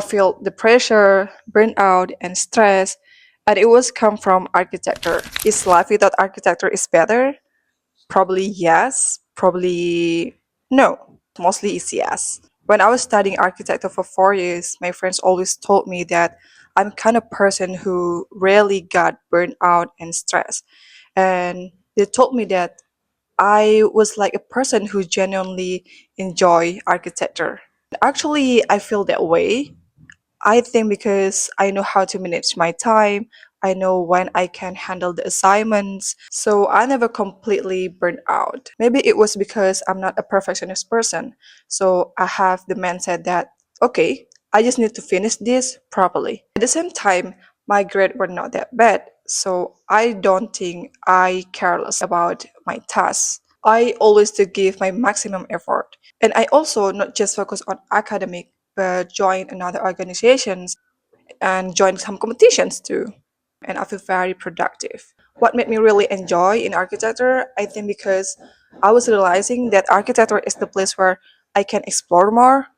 I feel the pressure, burnout, and stress, and it was come from architecture. Is life without architecture is better? Probably yes, probably no. Mostly is yes. When I was studying architecture for 4 years, my friends always told me that I'm kind of person who rarely got burned out and stressed. And they told me that I was like a person who genuinely enjoy architecture. Actually, I feel that way. I think because I know how to manage my time, I know when I can handle the assignments, so I never completely burn out. Maybe it was because I'm not a perfectionist person, so I have the mindset that, okay, I just need to finish this properly. At the same time, my grades were not that bad, so I don't think I careless about my tasks. I always to give my maximum effort. And I also not just focus on academic, but join another organizations and join some competitions too. And I feel very productive. What made me really enjoy in architecture, I think because I was realizing that architecture is the place where I can explore more.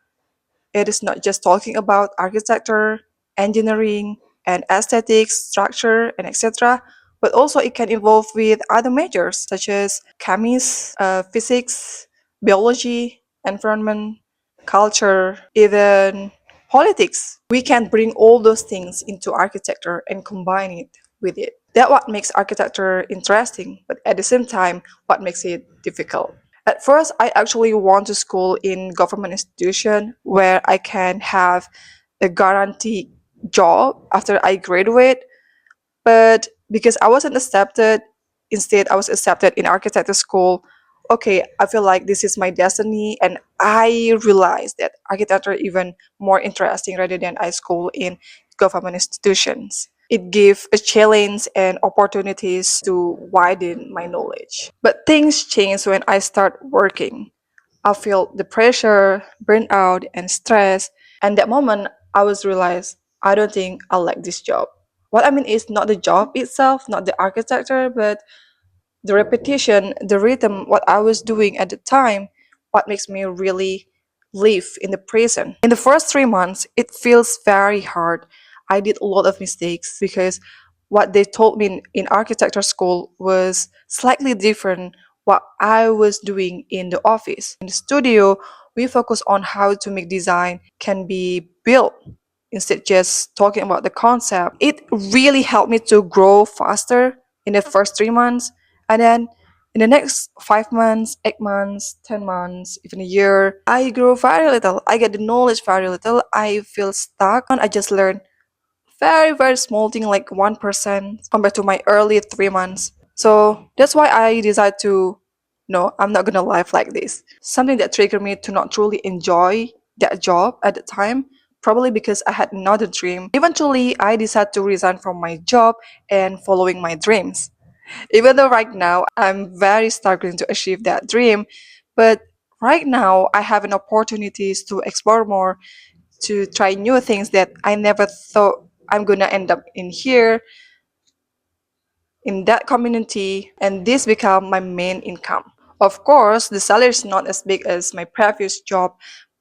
It is not just talking about architecture, engineering, and aesthetics, structure, and etc., but also it can involve with other majors such as chemistry, physics, biology, environment, culture, even politics. We can bring all those things into architecture and combine it with it. That what makes architecture interesting, but at the same time, what makes it difficult. At first, I actually want to school in government institution where I can have a guaranteed job after I graduate. But because I wasn't accepted, instead I was accepted in architecture school. Okay, I feel like this is my destiny, and I realized that architecture even more interesting rather than I school in government institutions. It gives a challenge and opportunities to widen my knowledge. But things change when I start working. I feel the pressure, burnout, and stress. And that moment, I was realized I don't think I like this job. What I mean is not the job itself, not the architecture, but the repetition, the rhythm, what I was doing at the time, what makes me really live in the present. In the first 3 months, it feels very hard. I did a lot of mistakes because what they told me in architecture school was slightly different what I was doing in the office. In the studio, we focus on how to make design can be built instead just talking about the concept. It really helped me to grow faster in the first 3 months, and then in the next 5 months, 8 months, 10 months, even a year, I grow very little. I get the knowledge very little. I feel stuck. And I just learn very, very small thing like 1% compared to my early 3 months. So that's why I decided to, no, I'm not gonna live like this. Something that triggered me to not truly enjoy that job at the time, probably because I had another dream. Eventually, I decided to resign from my job and following my dreams. Even though right now I'm very struggling to achieve that dream, but right now I have an opportunities to explore more, to try new things that I never thought I'm gonna end up in here, in that community, and this become my main income. Of course, the salary is not as big as my previous job,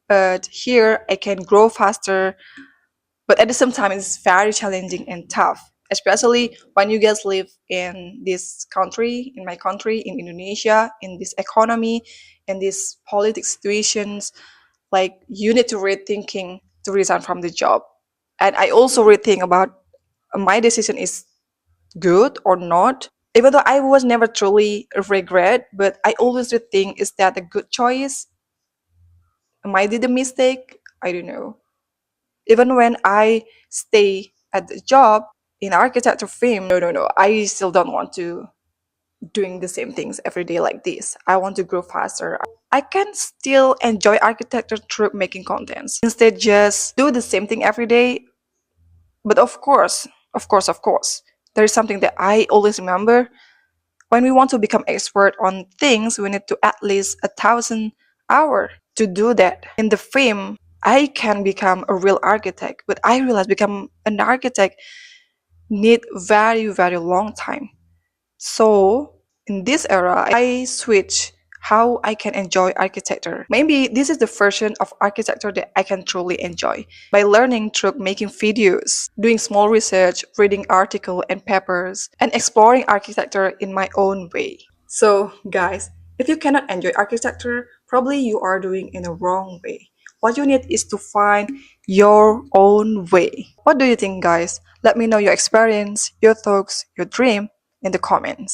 but here I can grow faster. But at the same time, it's very challenging and tough, especially when you guys live in this country, in my country, in Indonesia, in this economy, in these political situations. Like you need to rethinking to resign from the job, and I also rethink about my decision is good or not. Even though I was never truly regret, but I always rethink is that a good choice? Am I did a mistake? I don't know. Even when I stay at the job in architecture firm, no, I still don't want to doing the same things every day like this. I want to grow faster. I can still enjoy architecture through making contents. Instead, just do the same thing every day. But of course, there is something that I always remember. When we want to become expert on things, we need to at least 1,000 hours to do that. In the film, I can become a real architect, but I realize become an architect need very, very long time. So in this era, I switch how I can enjoy architecture. Maybe this is the version of architecture that I can truly enjoy by learning through making videos, doing small research, reading articles and papers, and exploring architecture in my own way. So, guys, if you cannot enjoy architecture, probably you are doing in a wrong way. What you need is to find your own way. What do you think, guys? Let me know your experience, your thoughts, your dream in the comments.